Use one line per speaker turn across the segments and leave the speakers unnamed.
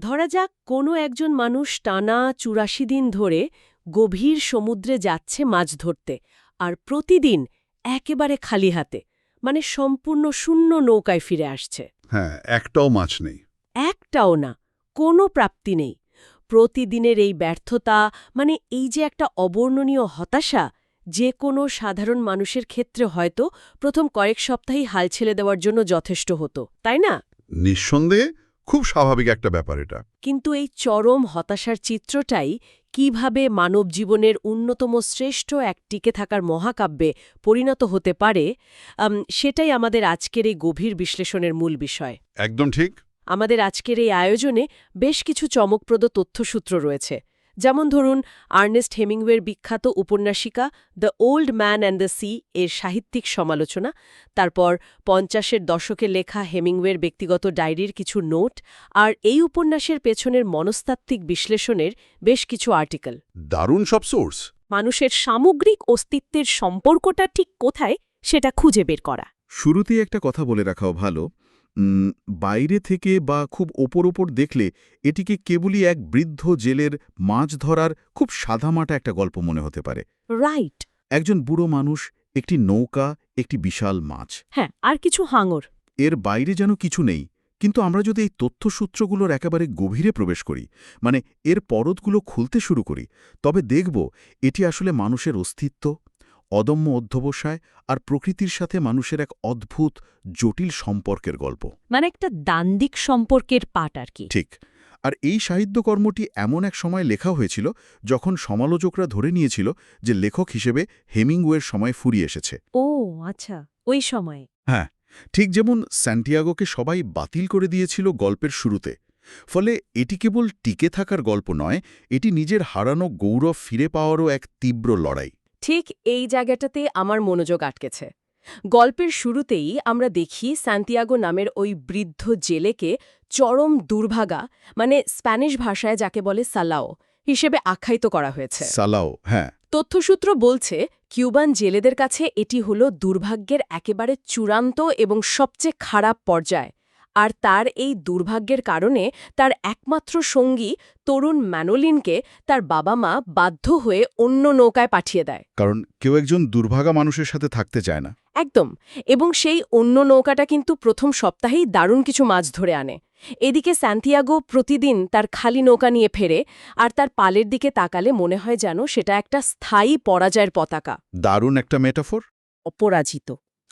ধরা যাক কোনো একজন মানুষ টানা ৮৪ দিন ধরে গভীর সমুদ্রে যাচ্ছে মাছ ধরতে, আর প্রতিদিন একেবারে খালি হাতে, মানে সম্পূর্ণ শূন্য নৌকায় ফিরে আসছে।
হ্যাঁ, একটাও মাছ নেই।
একটাও না, কোনো প্রাপ্তি নেই। প্রতিদিনের এই ব্যর্থতা, মানে এই যে একটা অবর্ণনীয় হতাশা, যে কোনো সাধারণ মানুষের ক্ষেত্রে হয়তো প্রথম কয়েক সপ্তাহেই হাল ছেড়ে দেওয়ার জন্য যথেষ্ট হতো, তাই না?
নিঃসন্দেহে খুব স্বাভাবিক একটা ব্যাপার এটা।
কিন্তু এই চরম হতাশার চিত্রটাই কিভাবে মানব জীবনের অন্যতম শ্রেষ্ঠ এক টিকে থাকার মহাকাব্যে পরিণত হতে পারে, সেটাই আমাদের আজকের এই গভীর বিশ্লেষণের মূল বিষয়।
একদম ঠিক।
আমাদের আজকের এই আয়োজনে বেশ কিছু চমকপ্রদ তথ্যসূত্র রয়েছে, যেমন ধরুন আর্নেস্ট হেমিংওয়ের বিখ্যাত উপন্যাসিকা the old man and the sea এর সাহিত্যিক সমালোচনা, তারপর ৫০-এর দশকে লেখা হেমিংওয়ের ব্যক্তিগত ডায়েরির কিছু নোট, আর এই উপন্যাসের পেছনের মনস্তাত্ত্বিক বিশ্লেষণের বেশ কিছু আর্টিকেল।
দারুণ সব সোর্স।
মানুষের সামগ্রিক অস্তিত্বের সম্পর্কটা ঠিক কোথায় সেটা খুঁজে বের করা।
শুরুতেই একটা কথা বলে রাখাও ভালো, বাইরে থেকে বা খুব ওপর দেখলে এটিকে কেবলই এক বৃদ্ধ জেলের মাছ ধরার খুব সাদামাটা একটা গল্প মনে হতে পারে।
রাইট।
একজন বুড়ো মানুষ, একটি নৌকা, একটি বিশাল মাছ।
হ্যাঁ, আর কিছু হাঙর।
এর বাইরে যেন কিছু নেই। কিন্তু আমরা যদি এই তথ্যসূত্রগুলোর একেবারে গভীরে প্রবেশ করি, মানে এর পরতগুলো খুলতে শুরু করি, তবে দেখব এটি আসলে মানুষের অস্তিত্ব, অদম্য অধ্যবসায় আর প্রকৃতির সাথে মানুষের এক অদ্ভুত জটিল সম্পর্কের গল্প।
মানে একটা দ্বান্দ্বিক সম্পর্কের পাট আর কি।
ঠিক। আর এই সাহিত্যকর্মটি এমন এক সময় লেখা হয়েছিল যখন সমালোচকরা ধরে নিয়েছিল যে লেখক হিসেবে হেমিংওয়ের সময় ফুরিয়ে এসেছে।
ও আচ্ছা, ওই সময়ে।
হ্যাঁ, ঠিক যেমন স্যান্টিয়াগোকে সবাই বাতিল করে দিয়েছিল গল্পের শুরুতে। ফলে এটি কেবল টিকে থাকার গল্প নয়, এটি নিজের হারানো গৌরব ফিরে পাওয়ারও এক তীব্র লড়াই।
ঠিক এই জায়গাটাতে আমার মনোযোগ আটকেছে। গল্পের শুরুতেই আমরা দেখি সান্তিয়াগো নামের ওই বৃদ্ধ জেলেকে চরম দুর্ভাগা, মানে স্প্যানিশ ভাষায় যাকে বলে সালাও হিসেবে আখ্যায়িত করা হয়েছে।
সালাও, হ্যাঁ।
তথ্যসূত্র বলছে কিউবান জেলেদের কাছে এটি হলো দুর্ভাগ্যের একেবারে চূড়ান্ত এবং সবচেয়ে খারাপ পর্যায়। আর তার এই দুর্ভাগ্যের কারণে তার একমাত্র সঙ্গী তরুণ ম্যানোলিনকে তার বাবা মা বাধ্য হয়ে অন্য নৌকায় পাঠিয়ে দেয়।
কারণ কেউ একজন দুর্ভাগা মানুষের সাথে থাকতে চায় না।
একদম। এবং সেই অন্য নৌকাটা কিন্তু প্রথম সপ্তাহেই দারুণ কিছু মাছ ধরে আনে। এদিকে সান্তিয়াগো প্রতিদিন তার খালি নৌকা নিয়ে ফেরে, আর তার পালের দিকে তাকালে মনে হয় যেন সেটা একটা স্থায়ী পরাজয়ের পতাকা।
দারুণ একটা মেটাফোর।
অপরাজিত।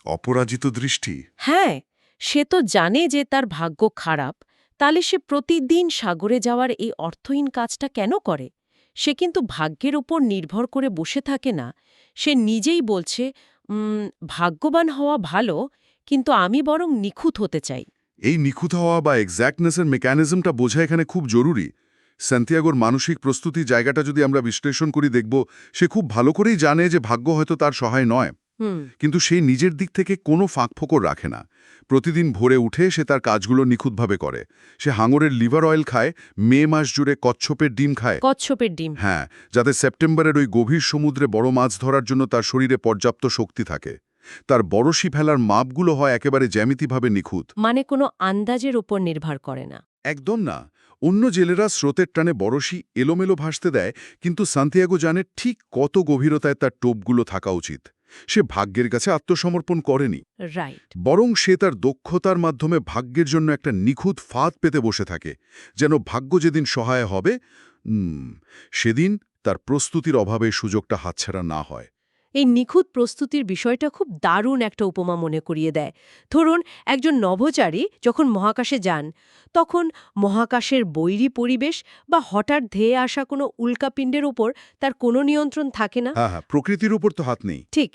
অপরাজিত দৃষ্টি।
হ্যাঁ, সে তো জানে যে তার ভাগ্য খারাপ, তাহলে সে প্রতিদিন সাগরে যাওয়ার এই অর্থহীন কাজটা কেন করে? সে কিন্তু ভাগ্যের উপর নির্ভর করে বসে থাকে না। সে নিজেই বলছে, ভাগ্যবান হওয়া ভালো, কিন্তু আমি বরং নিখুঁত হতে চাই।
এই নিখুঁত হওয়া বা এক্স্যাক্টনেসের মেকানিজমটা বোঝা এখানে খুব জরুরি। সান্তিয়াগোর মানসিক প্রস্তুতি জায়গাটা যদি আমরা বিশ্লেষণ করি দেখব সে খুব ভালো করেই জানে যে ভাগ্য হয়তো তার সহায় নয়, কিন্তু সে নিজের দিক থেকে কোনো ফাঁকফোকর রাখে না। প্রতিদিন ভোরে উঠে সে তার কাজগুলো নিখুঁতভাবে করে। সে হাঙরের লিভার অয়েল খায়, মে মাস জুড়ে কচ্ছপের ডিম খায়।
কচ্ছপের ডিম?
হ্যাঁ, যাতে সেপ্টেম্বরের ওই গভীর সমুদ্রে বড় মাছ ধরার জন্য তার শরীরে পর্যাপ্ত শক্তি থাকে। তার বড়শি ফেলার মাপগুলো হয় একেবারে জ্যামিতিভাবে নিখুঁত,
মানে কোনো আন্দাজের উপর নির্ভর করে না।
একদম না। অন্য জেলেরা স্রোতের টানে বড়শি এলোমেলো ভাসতে দেয়, কিন্তু সান্তিয়াগো জানে ঠিক কত গভীরতায় তার টোপগুলো থাকা উচিত। সে ভাগ্যের কাছে আত্মসমর্পণ করেনি,
রাইট,
বরং সে তার দক্ষতার মাধ্যমে ভাগ্যের জন্য একটা নিখুঁত ফাঁদ পেতে বসে থাকে, যেন ভাগ্য যেদিন সহায় হবে সেদিন তার প্রস্তুতির অভাবে সুযোগটা হাতছাড়া না হয়।
এই নিখুঁত প্রস্তুতির বিষয়টা খুব দারুণ একটা উপমা মনে করিয়ে দেয়। ধরুন একজন নভোচারী যখন মহাকাশে যান, তখন মহাকাশের বৈরী পরিবেশ বা হঠাৎ ধেয়ে আসা কোনো উল্কাপিণ্ডের ওপর তার কোনো নিয়ন্ত্রণ থাকে না।
হ্যাঁ, প্রকৃতির উপর তো হাত নেই।
ঠিক,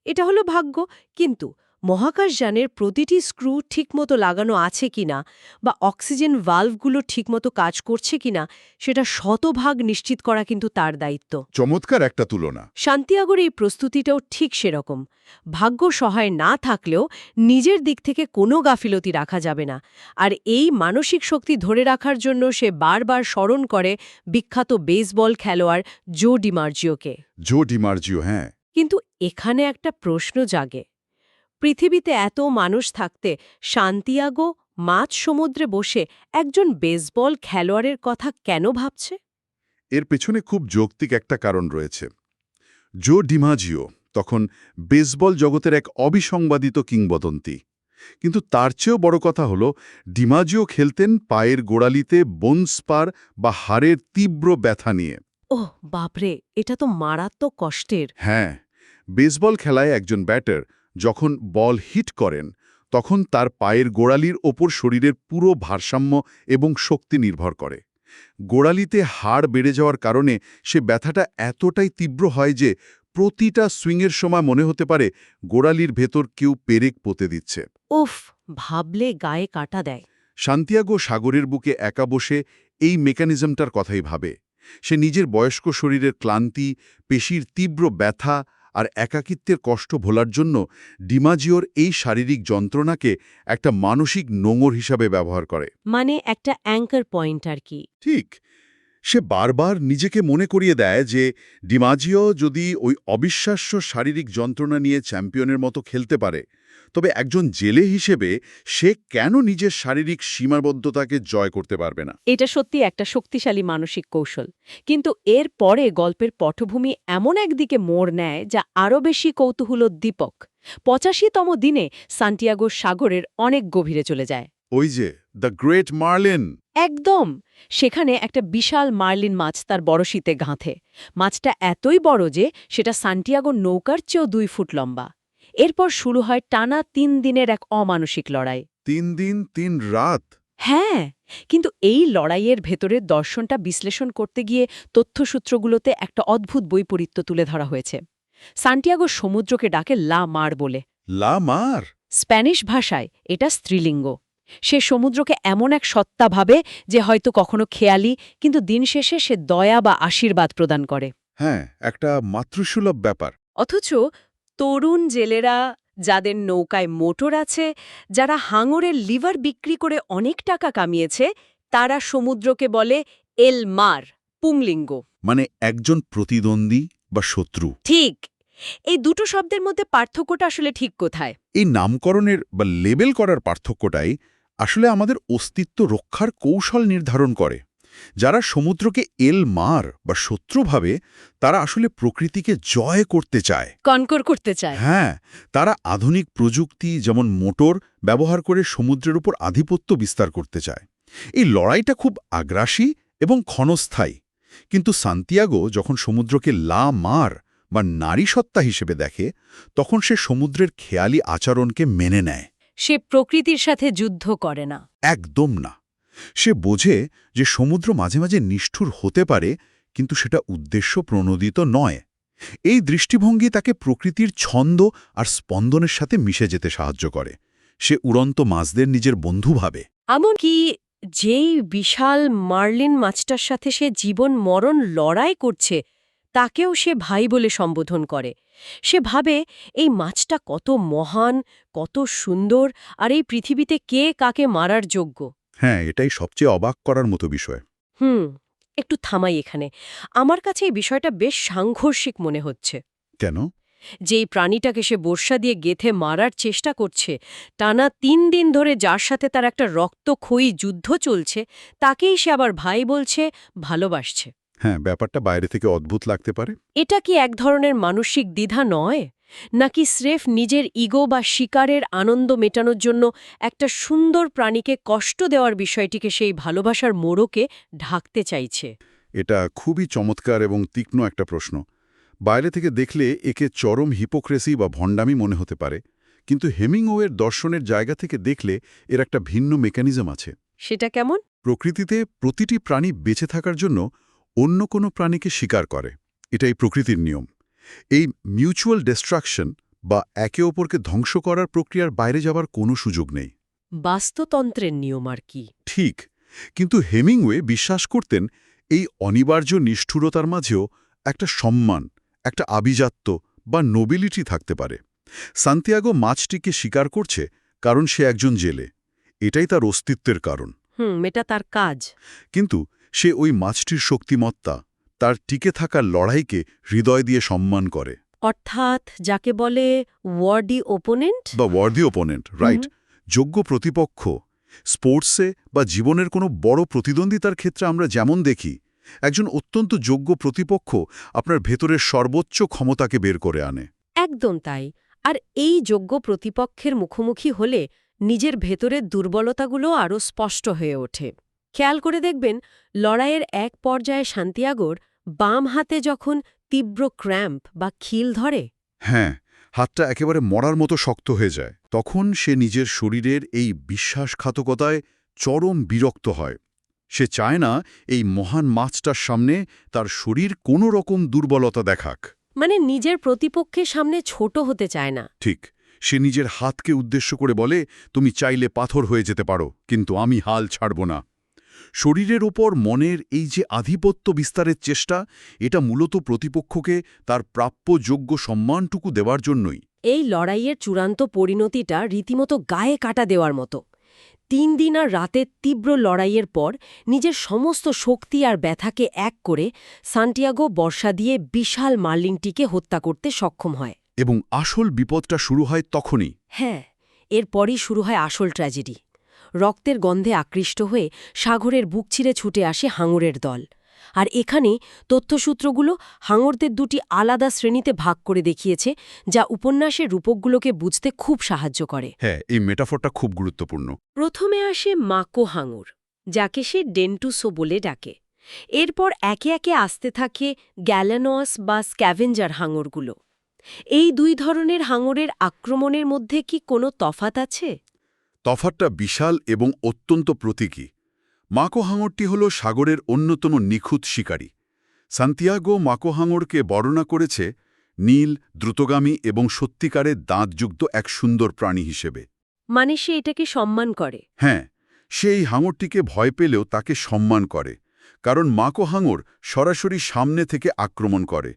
এটা হলো ভাগ্য। কিন্তু মহাকাশযানের প্রতিটি স্ক্রু ঠিকমতো লাগানো আছে কিনা বা অক্সিজেন ভালভগুলো ঠিকমতো কাজ করছে কিনা সেটা শতভাগ নিশ্চিত করা কিন্তু তার দায়িত্ব।
চমৎকার একটা তুলনা।
সান্তিয়াগোর এই প্রস্তুতিটাও ঠিক সেরকম। ভাগ্য সহায় না থাকলেও নিজের দিক থেকে কোনো গাফিলতি রাখা যাবে না। আর এই মানসিক শক্তি ধরে রাখার জন্য সে বারবার স্মরণ করে বিখ্যাত বেসবল খেলোয়াড় জো ডিমার্জিওকে।
জো ডিমার্জিও, হ্যাঁ।
কিন্তু এখানে একটা প্রশ্ন জাগে, পৃথিবীতে এত মানুষ থাকতে সান্তিয়াগো মাঝ সমুদ্রে বসে একজন বেসবল খেলোয়াড়ের কথা কেন ভাবছে?
এর পেছনে খুব যৌক্তিক একটা কারণ রয়েছে। জো ডিমাজিও তখন বেসবল জগতের এক অবিসংবাদিত কিংবদন্তি। কিন্তু তার চেয়েও বড় কথা হলো, ডিমাজিও খেলতেন পায়ের গোড়ালিতে বোন স্পার বা হাড়ের তীব্র ব্যথা নিয়ে।
ওহ বাপরে, এটা তো মারাত্মক কষ্টের।
হ্যাঁ, বেসবল খেলায় একজন ব্যাটার যখন বল হিট করেন, তখন তার পায়ের গোড়ালির ওপর শরীরের পুরো ভারসাম্য এবং শক্তি নির্ভর করে। গোড়ালিতে হাড় বেড়ে যাওয়ার কারণে সে ব্যথাটা এতটাই তীব্র হয় যে প্রতিটা সুইংয়ের সময় মনে হতে পারে গোড়ালির ভেতর কেউ পেরেক পুঁতে দিচ্ছে।
উফ, ভাবলে গায়ে কাটা দেয়।
সান্তিয়াগো সাগরের বুকে একা বসে এই মেকানিজমটার কথাই ভাবে। সে নিজের বয়স্ক শরীরের ক্লান্তি, পেশির তীব্র ব্যথা আর একাকিত্বের কষ্ট ভোলার জন্য ডিমাজিওর এই শারীরিক যন্ত্রণাকে একটা মানসিক নোঙর হিসাবে ব্যবহার করে।
মানে একটা অ্যাঙ্কার পয়েন্ট আর কি।
ঠিক, সে বারবার নিজেকে মনে করিয়ে দেয় যে ডিমাজিও যদি ওই অবিশ্বাস্য শারীরিক যন্ত্রণা নিয়ে চ্যাম্পিয়নের মতো খেলতে পারে, তবে একজন জেলে হিসেবে সে কেন নিজের শারীরিক সীমাবদ্ধতাকে জয় করতে পারবে না?
এটা সত্যি একটা শক্তিশালী মানসিক কৌশল। কিন্তু এর পরে গল্পের পটভূমি এমন একদিকে মোড় নেয় যা আরও বেশি কৌতূহলোদ্দীপক। ৮৫তম দিনে সান্টিয়াগো সাগরের অনেক গভীরে চলে যায়।
ওই যে দ্য গ্রেট মার্লিন।
একদম। সেখানে একটা বিশাল মার্লিন মাছ তার বড়শিতে গাঁথে। মাছটা এতই বড় যে সেটা সান্টিয়াগো নৌকার চেয়েও ২ ফুট লম্বা। এরপর শুরু হয় টানা ৩ দিনের এক অমানসিক লড়াই।
৩ দিন ৩ রাত।
হ্যাঁ, কিন্তু এই লড়াইয়ের ভেতরের দর্শনটা বিশ্লেষণ করতে গিয়ে তথ্যসূত্রগুলোতে একটা অদ্ভুত বৈপরীত্য তুলে ধরা হয়েছে। সান্টিয়াগো সমুদ্রকে ডাকে লা মার বলে।
লা মার?
স্প্যানিশ ভাষায় এটা স্ত্রীলিঙ্গ। সে সমুদ্রকে এমন এক সত্তা ভাবে যে হয়তো কখনো খেয়ালি, কিন্তু দিন শেষে সে দয়া বা আশীর্বাদ প্রদান করে।
হ্যাঁ, একটা মাতৃসুলভ ব্যাপার।
অথচ তরুণ জেলেরা, যাদের নৌকায় মোটর আছে, যারা হাঙরের লিভার বিক্রি করে অনেক টাকা কামিয়েছে, তারা সমুদ্রকে বলে এল মার, পুংলিঙ্গ।
মানে একজন প্রতিদ্বন্দ্বী বা শত্রু।
ঠিক। এই দুটো শব্দের মধ্যে পার্থক্যটা আসলে ঠিক কোথায়?
এই নামকরণের বা লেবেল করার পার্থক্যটাই আসলে আমাদের অস্তিত্ব রক্ষার কৌশল নির্ধারণ করে। যারা সমুদ্রকে এল মার বা শত্রু ভাবে, তারা আসলে প্রকৃতিকে জয় করতে চায়,
কনকর করতে চায়।
হ্যাঁ, তারা আধুনিক প্রযুক্তি যেমন মোটর ব্যবহার করে সমুদ্রের উপর আধিপত্য বিস্তার করতে চায়। এই লড়াইটা খুব আগ্রাসী এবং ক্ষণস্থায়ী। কিন্তু সান্তিয়াগো যখন সমুদ্রকে লা মার বা নারী সত্তা হিসেবে দেখে, তখন সে সমুদ্রের খেয়ালি আচরণকে মেনে নেয়।
সে প্রকৃতির সাথে যুদ্ধ করে না।
একদম না। সে বোঝে যে সমুদ্র মাঝে মাঝে নিষ্ঠুর হতে পারে, কিন্তু সেটা উদ্দেশ্য প্রণোদিত নয়। এই দৃষ্টিভঙ্গি তাকে প্রকৃতির ছন্দ আর স্পন্দনের সাথে মিশে যেতে সাহায্য করে। সে উড়ন্ত মাছদের নিজের বন্ধু ভাবে।
এমনকি যেই বিশাল মার্লিন মাছটার সাথে সে জীবন মরণ লড়াই করছে, তাকেও সে ভাই বলে সম্বোধন করে। সে ভাবে এই মাছটা কত মহান, কত সুন্দর, আর এই পৃথিবীতে কে কাকে মারার যোগ্য।
হ্যাঁ, এটাই সবচেয়ে অবাক করার মতো বিষয়।
একটু থামাই এখানে। আমার কাছে এই বিষয়টা বেশ সাংঘর্ষিক মনে হচ্ছে।
কেন?
যেই প্রাণীটাকে সে বর্ষা দিয়ে গেথে মারার চেষ্টা করছে, টানা ৩ দিন ধরে যার সাথে তার একটা রক্তক্ষয়ী যুদ্ধ চলছে, তাকেই সে আবার ভাই বলছে, ভালোবাসছে।
হ্যাঁ, ব্যাপারটা বাইরে থেকে অদ্ভুত লাগতে পারে।
এটা কি এক ধরনের মানসিক দ্বিধা নয়? নাকি স্রেফ নিজের ইগো বা শিকারের আনন্দ মেটানোর জন্য একটা সুন্দর প্রাণীকে কষ্ট দেওয়ার বিষয়টিকে সেই ভালোবাসার মোড়কে ঢাকতে চাইছে?
এটা খুবই চমৎকার এবং তীক্ষ্ণ একটা প্রশ্ন। বাইরে থেকে দেখলে একে চরম হিপোক্রেসি বা ভণ্ডামি মনে হতে পারে, কিন্তু হেমিংওয়ের দর্শনের জায়গা থেকে দেখলে এর একটা ভিন্ন মেকানিজম আছে।
সেটা কেমন?
প্রকৃতিতে প্রতিটি প্রাণী বেঁচে থাকার জন্য অন্য কোনো প্রাণীকে শিকার করে। এটাই প্রকৃতির নিয়ম। এই মিউচুয়াল ডিস্ট্রাকশন বা একে অপরকে ধ্বংস করার প্রক্রিয়ার বাইরে যাবার কোনো সুযোগ নেই।
বাস্তুতন্ত্রের নিয়ম আর কি।
ঠিক, কিন্তু হেমিংওয়ে বিশ্বাস করতেন এই অনিবার্য নিষ্ঠুরতার মাঝেও একটা সম্মান, একটা আভিজাত্য বা নোবিলিটি থাকতে পারে। সান্তিয়াগো মাছটিকে শিকার করছে কারণ সে একজন জেলে। এটাই তার অস্তিত্বের কারণ।
এটা তার কাজ।
কিন্তু সে ওই মাছটির শক্তিমত্তা, তার টিকে থাকার লড়াইকে হৃদয় দিয়ে সম্মান করে।
অর্থাৎ যাকে বলে ওয়ার্ডি ওপোনেন্ট
বা ওয়ার্দি ওপোনেন্ট, রাইট, যোগ্য প্রতিপক্ষ। স্পোর্টসে বা জীবনের কোনো বড় প্রতিদ্বন্দ্বিতার ক্ষেত্রে আমরা যেমন দেখি, একজন অত্যন্ত যোগ্য প্রতিপক্ষ আপনার ভেতরের সর্বোচ্চ ক্ষমতাকে বের করে আনে।
একদম তাই। আর এই যোগ্য প্রতিপক্ষের মুখোমুখি হলে নিজের ভেতরের দুর্বলতাগুলো আরও স্পষ্ট হয়ে ওঠে। খেয়াল করে দেখবেন, লড়াইয়ের এক পর্যায়ে সান্তিয়াগোর বাম হাতে যখন তীব্র ক্র্যাম্প বা খিল ধরে,
হ্যাঁ, হাতটা একেবারে মরার মতো শক্ত হয়ে যায়। তখন সে নিজের শরীরের এই বিশ্বাসঘাতকতায় চরম বিরক্ত হয়। সে চায় না এই মহান মাছটার সামনে তার শরীর কোনো রকম দুর্বলতা দেখাক।
মানে নিজের প্রতিপক্ষের সামনে ছোট হতে চায় না।
ঠিক, সে নিজের হাতকে উদ্দেশ্য করে বলে, তুমি চাইলে পাথর হয়ে যেতে পারো, কিন্তু আমি হাল ছাড়ব না। শরীরের ওপর মনের এই যে আধিপত্য বিস্তারের চেষ্টা, এটা মূলত প্রতিপক্ষকে তার প্রাপ্য যোগ্য সম্মানটুকু দেওয়ার জন্যই।
এই লড়াইয়ের চূড়ান্ত পরিণতিটা রীতিমতো গায়ে কাটা দেওয়ার মতো। 3 দিন আর রাতের তীব্র লড়াইয়ের পর নিজের সমস্ত শক্তি আর ব্যথাকে এক করে সান্টিয়াগো বর্শা দিয়ে বিশাল মার্লিনটিকে হত্যা করতে সক্ষম হয়।
এবং আসল বিপদটা শুরু হয় তখনই।
হ্যাঁ, এরপরই শুরু হয় আসল ট্র্যাজেডি। রক্তের গন্ধে আকৃষ্ট হয়ে সাগরের বুক চিরে ছুটে আসে হাঙরের দল। আর এখানে তথ্যসূত্রগুলো হাঙরদের দুটি আলাদা শ্রেণীতে ভাগ করে দেখিয়েছে, যা উপন্যাসের রূপকগুলোকে বুঝতে খুব সাহায্য করে।
হ্যাঁ, এই মেটাফরটা খুব গুরুত্বপূর্ণ।
প্রথমে আসে মাকো হাঙর, যাকে সে ডেন্টুসো বলে ডাকে। এরপর একে একে আসতে থাকে গ্যালানস বা স্ক্যাভেঞ্জার হাঙরগুলো। এই 2 ধরনের হাঙরের আক্রমণের মধ্যে কি কোনো তফাৎ আছে?
তফাতটা বিশাল এবং অত্যন্ত প্রতীকী। মাকো হাঙরটি হল সাগরের অন্যতম নিখুঁত শিকারী। সান্তিয়াগো মাকো হাঙরকে বর্ণনা করেছে নীল, দ্রুতগামী এবং সত্যিকারের দাঁতযুক্ত এক সুন্দর প্রাণী হিসেবে।
মানে সে এটাকে সম্মান করে।
হ্যাঁ, সে এই হাঙরটিকে ভয় পেলেও তাকে সম্মান করে, কারণ মাকো হাঙর সরাসরি সামনে থেকে আক্রমণ করে।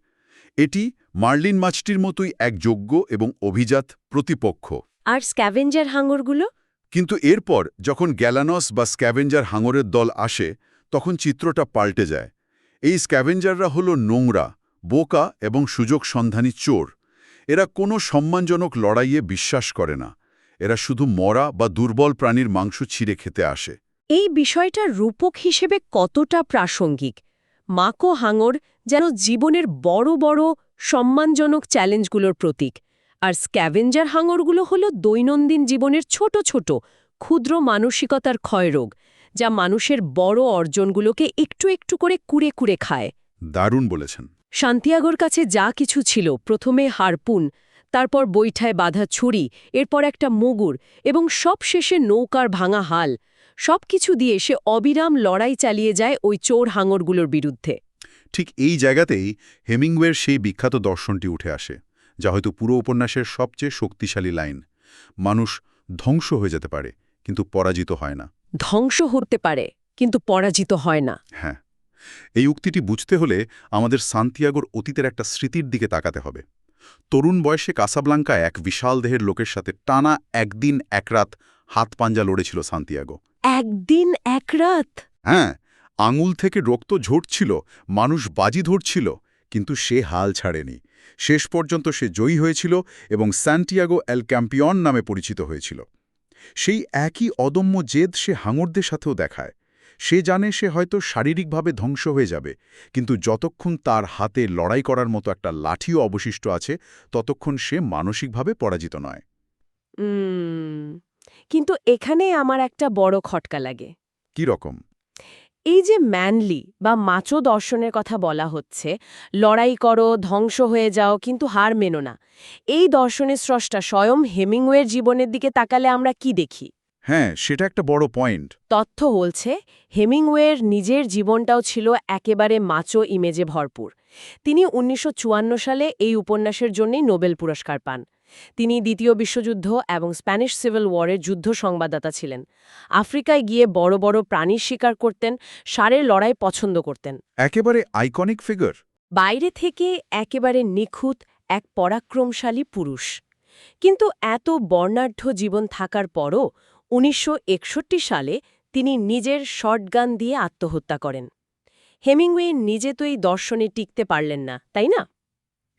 এটি মার্লিন মাছটির মতোই এক যোগ্য এবং অভিজাত প্রতিপক্ষ।
আর স্ক্যাভেঞ্জার হাঙরগুলো?
কিন্তু এরপর যখন গ্যালানস বা স্ক্যাভেঞ্জার হাঙরের দল আসে, তখন চিত্রটা পাল্টে যায়। এই স্ক্যাভেঞ্জাররা হল নোংরা, বোকা এবং সুযোগ সন্ধানী চোর। এরা কোনো সম্মানজনক লড়াইয়ে বিশ্বাস করে না। এরা শুধু মরা বা দুর্বল প্রাণীর মাংস ছিঁড়ে খেতে আসে।
এই বিষয়টা রূপক হিসেবে কতটা প্রাসঙ্গিক? মাকো হাঙর যেন জীবনের বড় বড় সম্মানজনক চ্যালেঞ্জগুলোর প্রতীক, আর স্ক্যাভেঞ্জার হাঙরগুলো হল দৈনন্দিন জীবনের ছোট ছোট ক্ষুদ্র মানসিকতার ক্ষয়রোগ, যা মানুষের বড় অর্জনগুলোকে একটু একটু করে কুড়ে কুড়ে খায়।
দারুণ বলেছেন।
সান্তিয়াগোর কাছে যা কিছু ছিল, প্রথমে হারপুন, তারপর বৈঠায় বাঁধা ছুরি, এরপর একটা মুগুর এবং সবশেষে নৌকার ভাঙা হাল, সবকিছু দিয়ে সে অবিরাম লড়াই চালিয়ে যায় ওই চোর হাঙরগুলোর বিরুদ্ধে।
ঠিক এই জায়গাতেই হেমিংওয়ের সেই বিখ্যাত দর্শনটি উঠে আসে, যা হয়তো পুরো উপন্যাসের সবচেয়ে শক্তিশালী লাইন। মানুষ ধ্বংস হয়ে যেতে পারে, কিন্তু পরাজিত হয় না।
ধ্বংস হতে পারে, কিন্তু পরাজিত হয় না।
হ্যাঁ, এই উক্তিটি বুঝতে হলে আমাদের সান্তিয়াগোর অতীতের একটা স্মৃতির দিকে তাকাতে হবে। তরুণ বয়সে কাসাব্লাঙ্কায় এক বিশাল দেহের লোকের সাথে টানা একদিন এক রাত হাত পাঞ্জা লড়েছিল সান্তিয়াগো।
একদিন এক রাত?
হ্যাঁ, আঙুল থেকে রক্ত ঝরছিল, মানুষ বাজি ধরছিল, কিন্তু সে হাল ছাড়েনি। শেষ পর্যন্ত সে জয়ী হয়েছিল এবং সান্টিয়াগো এল ক্যাম্পিয়ন নামে পরিচিত হয়েছিল। সেই একই অদম্য জেদ সে হাঙরদের সাথেও দেখায়। সে জানে সে হয়তো শারীরিকভাবে ধ্বংস হয়ে যাবে, কিন্তু যতক্ষণ তার হাতে লড়াই করার মতো একটা লাঠিও অবশিষ্ট আছে, ততক্ষণ সে মানসিকভাবে পরাজিত নয়।
কিন্তু এখানে আমার একটা বড় খটকা লাগে।
কি রকম?
এই যে ম্যানলি বা মাচো দর্শনের কথা বলা হচ্ছে, লড়াই করো, ধ্বংস হয়ে যাও, কিন্তু হার মেনো না, এই দর্শনের স্রষ্টা স্বয়ং হেমিংওয়ের জীবনের দিকে তাকালে আমরা কি দেখি?
হ্যাঁ, সেটা একটা বড় পয়েন্ট।
তথ্য বলছে হেমিংওয়ের নিজের জীবনটাও ছিল একেবারে মাচো ইমেজে ভরপুর। তিনি ১৯৫৪ সালে এই উপন্যাসের জন্যই নোবেল পুরস্কার পান। তিনি দ্বিতীয় বিশ্বযুদ্ধ এবং স্প্যানিশ সিভিল ওয়ারের যুদ্ধ সংবাদদাতা ছিলেন। আফ্রিকায় গিয়ে বড় বড় প্রাণীর শিকার করতেন, ষাঁড়ের লড়াই পছন্দ করতেন।
একেবারে আইকনিক ফিগার।
বাইরে থেকে একেবারে নিখুঁত এক পরাক্রমশালী পুরুষ। কিন্তু এত বর্ণাঢ্য জীবন থাকার পরও ১৯৬১ সালে তিনি নিজের শটগান দিয়ে আত্মহত্যা করেন। হেমিংওয়ে নিজে তো এই দর্শনে টিকতে পারলেন না, তাই না?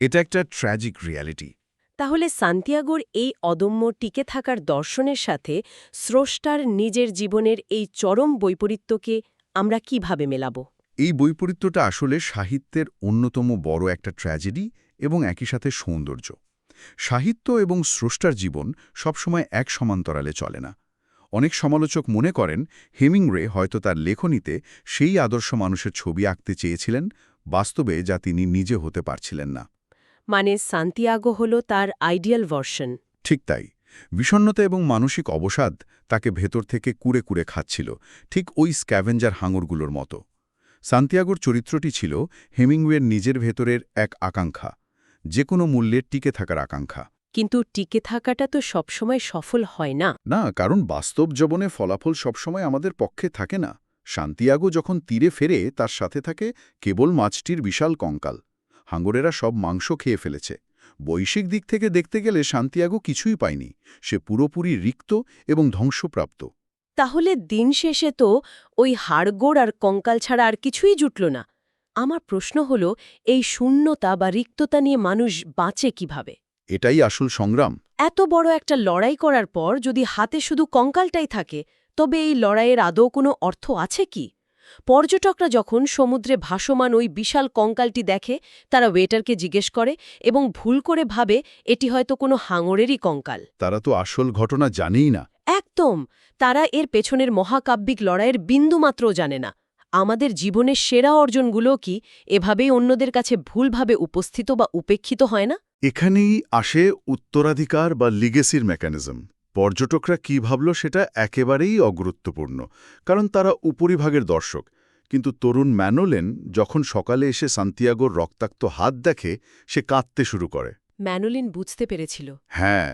এটা একটা ট্র্যাজিক রিয়ালিটি।
তাহলে সান্তিয়াগোর এই অদম্য টিকে থাকার দর্শনের সাথে স্রষ্টার নিজের জীবনের এই চরম বৈপরীত্যকে আমরা কিভাবে মেলাব?
এই বৈপরীত্যটা আসলে সাহিত্যের অন্যতম বড় একটা ট্র্যাজেডি এবং একই সাথে সৌন্দর্য। সাহিত্য এবং স্রষ্টার জীবন সবসময় এক সমান্তরালে চলে না। অনেক সমালোচক মনে করেন হেমিংওয়ে হয়তো তার লেখনীতে সেই আদর্শ মানুষের ছবি আঁকতে চেয়েছিলেন, বাস্তবে যা তিনি নিজে হতে পারছিলেন না।
মানে সান্তিয়াগো হল তার আইডিয়াল ভার্সন।
ঠিক তাই। বিষণ্ণতা এবং মানসিক অবসাদ তাকে ভেতর থেকে কুড়ে কুড়ে খাচ্ছিল, ঠিক ওই স্ক্যাভেঞ্জার হাঙরগুলোর মতো। সান্তিয়াগোর চরিত্রটি ছিল হেমিংওয়ের নিজের ভেতরের এক আকাঙ্ক্ষা, যে কোনো মূল্যে টিকে থাকার আকাঙ্ক্ষা।
কিন্তু টিকে থাকাটা তো সবসময় সফল হয় না।
না, কারণ বাস্তব জীবনে ফলাফল সবসময় আমাদের পক্ষে থাকে না। সান্তিয়াগো যখন তীরে ফেরে তার সাথে থাকে কেবল মাছটির বিশাল কঙ্কাল। হাঙ্গরেরা সব মাংস খেয়ে ফেলেছে। বৈশ্বিক দিক থেকে দেখতে গেলে সান্তিয়াগো কিছুই পায়নি। সে পুরোপুরি রিক্ত এবং ধ্বংসপ্রাপ্ত।
তাহলে দিন শেষে তো ওই হাড়গোড় আর কঙ্কাল ছাড়া আর কিছুই জুটল না। আমার প্রশ্ন হল, এই শূন্যতা বা রিক্ততা নিয়ে মানুষ বাঁচে কিভাবে?
এটাই আসল সংগ্রাম।
এত বড় একটা লড়াই করার পর যদি হাতে শুধু কঙ্কালটাই থাকে, তবে এই লড়াইয়ের আদৌ কোনো অর্থ আছে কি? পর্যটকরা যখন সমুদ্রে ভাসমান ওই বিশাল কঙ্কালটি দেখে, তারা ওয়েটারকে জিজ্ঞেস করে এবং ভুল করে ভাবে এটি হয়তো কোনো হাঙরেরই কঙ্কাল।
তারা তো আসল ঘটনা জানেই না।
একদম, তারা এর পেছনের মহাকাব্যিক লড়াইয়ের বিন্দুমাত্রও জানে না। আমাদের জীবনের সেরা অর্জনগুলো কি এভাবেই অন্যদের কাছে ভুলভাবে উপস্থিত বা উপেক্ষিত হয় না?
এখানেই আসে উত্তরাধিকার বা লিগেসির মেকানিজম। পর্যটকরা কি ভাবল সেটা একেবারেই অগুরুত্বপূর্ণ, কারণ তারা উপরিভাগের দর্শক। কিন্তু তরুণ ম্যানোলেন যখন সকালে এসে সান্তিয়াগোর রক্তাক্ত হাত দেখে, সে কাঁদতে শুরু করে।
ম্যানোলিন বুঝতে পেরেছিল।
হ্যাঁ,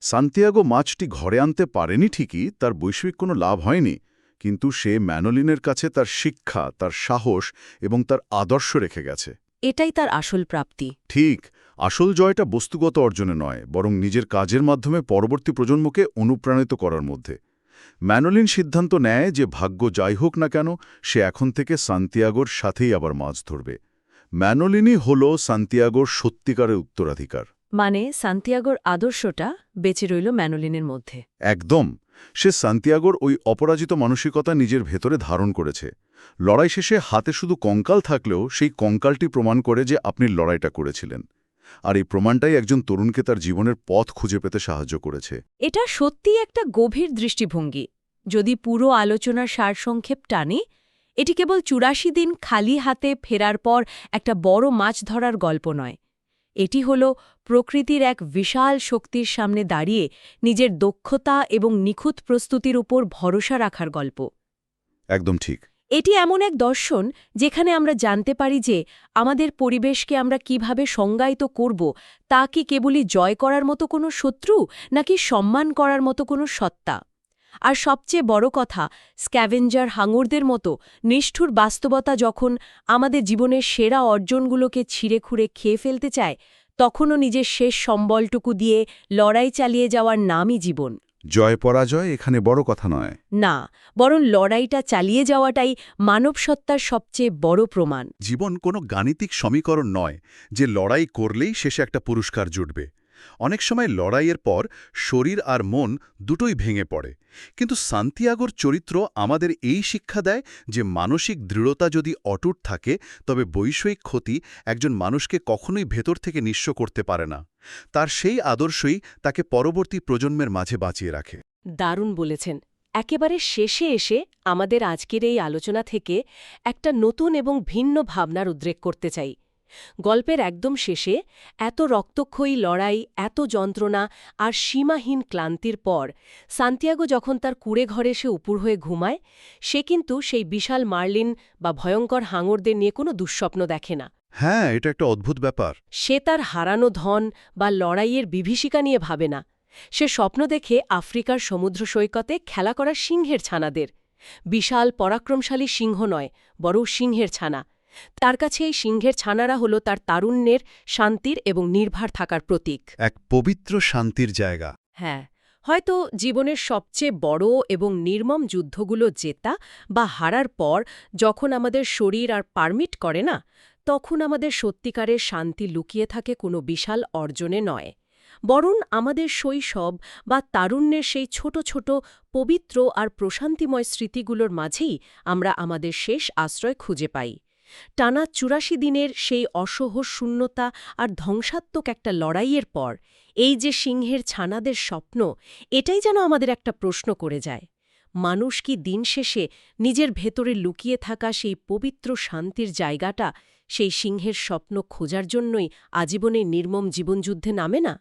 সান্তিয়াগো মাছটি ঘরে আনতে পারেনি ঠিকই, তার বৈশ্বিক কোনো লাভ হয়নি, কিন্তু সে ম্যানোলিনের কাছে তার শিক্ষা, তার সাহস এবং তার আদর্শ রেখে গেছে।
এটাই তার আসল প্রাপ্তি।
ঠিক, আসল জয়টা বস্তুগত অর্জনে নয়, বরং নিজের কাজের মাধ্যমে পরবর্তী প্রজন্মকে অনুপ্রাণিত করার মধ্যে। ম্যানোলিন সিদ্ধান্ত নেয় যে ভাগ্য যাই হোক না কেন, সে এখন থেকে সান্তিয়াগোর সাথেই আবার মাছ ধরবে। ম্যানোলিনই হল সান্তিয়াগোর সত্যিকারের উত্তরাধিকার।
মানে সান্তিয়াগোর আদর্শটা বেঁচে রইল ম্যানোলিনের মধ্যে।
একদম। সে সান্তিয়াগোর ওই অপরাজিত মানসিকতা নিজের ভেতরে ধারণ করেছে। লড়াই শেষে হাতে শুধু কঙ্কাল থাকলেও সেই কঙ্কালটি প্রমাণ করে যে আপনি লড়াইটা করেছিলেন। আর এই প্রমাণটাই একজন তরুণকে তার জীবনের পথ খুঁজে পেতে সাহায্য করেছে।
এটা সত্যিই একটা গভীর দৃষ্টিভঙ্গি। যদি পুরো আলোচনার সারসংক্ষেপ টানে, এটি কেবল ৮৪ দিন খালি হাতে ফেরার পর একটা বড় মাছ ধরার গল্প নয়। এটি হল প্রকৃতির এক বিশাল শক্তির সামনে দাঁড়িয়ে নিজের দক্ষতা এবং নিখুঁত প্রস্তুতির উপর ভরসা রাখার গল্প।
একদম ঠিক।
এটি এমন এক দর্শন যেখানে আমরা জানতে পারি যে আমাদের পরিবেশকে আমরা কিভাবে সংজ্ঞায়িত করব, তা কি কেবলই জয় করার মতো কোনো শত্রু, নাকি সম্মান করার মতো কোনো সত্তা। আর সবচেয়ে বড় কথা, স্ক্যাভেঞ্জার হাঙরদের মতো নিষ্ঠুর বাস্তবতা যখন আমাদের জীবনের সেরা অর্জনগুলোকে ছিঁড়ে খুঁড়ে খেয়ে ফেলতে চায়, তখনও নিজের শেষ সম্বলটুকু দিয়ে লড়াই চালিয়ে যাওয়ার নামই জীবন।
জয় পরাজয় এখানে বড় কথা নয়।
না, বরং লড়াইটা চালিয়ে যাওয়াটাই মানবসত্তার সবচেয়ে বড় প্রমাণ।
জীবন কোনো গাণিতিক সমীকরণ নয় যে লড়াই করলেই শেষে একটা পুরস্কার জুটবে। অনেক সময় লড়াইয়ের পর শরীর আর মন দুটোই ভেঙে পড়ে। কিন্তু সান্তিয়াগোর চরিত্র আমাদের এই শিক্ষা দেয় যে মানসিক দৃঢ়তা যদি অটুট থাকে, তবে বৈশ্বিক ক্ষতি একজন মানুষকে কখনোই ভেতর থেকে নিঃস্ব করতে পারে না। তার সেই আদর্শই তাকে পরবর্তী প্রজন্মের মাঝে বাঁচিয়ে রাখে।
দারুণ বলেছেন। একেবারে শেষে এসে আমাদের আজকের এই আলোচনা থেকে একটা নতুন এবং ভিন্ন ভাবনার উদ্রেক করতে চাই। গল্পের একদম শেষে এত রক্তক্ষয়ী লড়াই, এত যন্ত্রণা আর সীমাহীন ক্লান্তির পর সান্তিয়াগো যখন তার কুঁড়ে ঘরে এসে উপুর হয়ে ঘুমায়, সে কিন্তু সেই বিশাল মার্লিন বা ভয়ঙ্কর হাঙরদের নিয়ে কোনো দুঃস্বপ্ন দেখে না।
হ্যাঁ, এটা একটা অদ্ভুত ব্যাপার।
সে তার হারানো ধন বা লড়াইয়ের বিভীষিকা নিয়ে ভাবে না। সে স্বপ্ন দেখে আফ্রিকার সমুদ্র সৈকতে খেলা করা সিংহের ছানাদের। বিশাল পরাক্রমশালী সিংহ নয়, বরং সিংহের ছানা। তার কাছে এই সিংহের ছানারা হল তার তারুণ্যের, শান্তির এবং নির্ভর থাকার প্রতীক।
এক পবিত্র শান্তির জায়গা।
হ্যাঁ, হয়তো জীবনের সবচেয়ে বড় এবং নির্মম যুদ্ধগুলো জেতা বা হারার পর যখন আমাদের শরীর আর পারমিট করে না, তখন আমাদের সত্যিকারের শান্তি লুকিয়ে থাকে কোনো বিশাল অর্জনে নয়, বরং আমাদের শৈশব বা তারুণ্যের সেই ছোট ছোট পবিত্র আর প্রশান্তিময় স্মৃতিগুলোর মাঝেই আমরা আমাদের শেষ আশ্রয় খুঁজে পাই। টানা ৮৪ দিনের সেই অসহ শূন্যতা আর ধ্বংসাত্মক একটা লড়াইয়ের পর এই যে সিংহের ছানাদের স্বপ্ন, এটাই যেন আমাদের একটা প্রশ্ন করে যায়। মানুষ কি দিন শেষে নিজের ভেতরে লুকিয়ে থাকা সেই পবিত্র শান্তির জায়গাটা, সেই সিংহের স্বপ্ন খোঁজার জন্যই আজীবনে নির্মম জীবনযুদ্ধে নামে না?